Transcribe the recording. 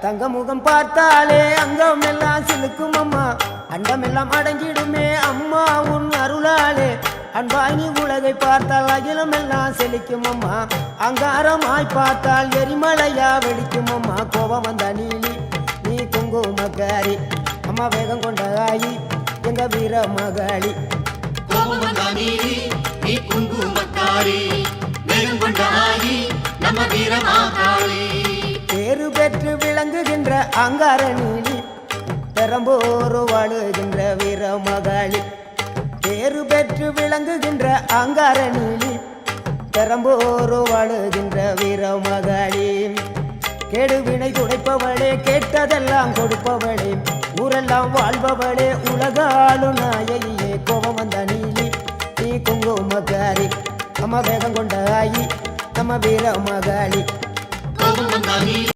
தங்க முகம் பார்த்தாலே அங்கம் எல்லாம் சிலுக்கும் அம்மா அண்டம் எல்லாம் அடங்கிடுமே அம்மா உன் அருளாலே அன்பாய் நீ உலகை பார்த்தால் அகிலம் எல்லாம் செழிக்கும் அம்மா அங்காரமாய் பார்த்தால் எரிமலையா வெடிக்கும் அம்மா கோபம் வந்த நீலி நீ குங்குமக்காரி அம்மா வேகம் கொண்ட ஆயி எங்க வீர மகாளி கோபம் வந்த நீலி நீ குங்குமக்காரி வேகம் கொண்ட ஆயி நம்ம வீர மகாளி பேரு பெற்று விளங்குகின்ற அங்கார நீலி பெரம்போர் வாழுகின்ற வீர மகாளி பேரு பெற்று விளங்குகின்ற அங்கார நீலி பெரம்போர் வாழுகின்ற வீர மகாளி கேடுவினை துடைப்பவளே கேட்டதெல்லாம் கொடுப்பவளே ஊரெல்லாம் வாழ்பவளே உலகாலும் நாயகியே கோபம் வந்த நீலி நீ குங்குமக்காரி அம்மா வேகம் கொண்ட ஆயி நம்ம வீர மகாளி கோபம் வந்த நீலி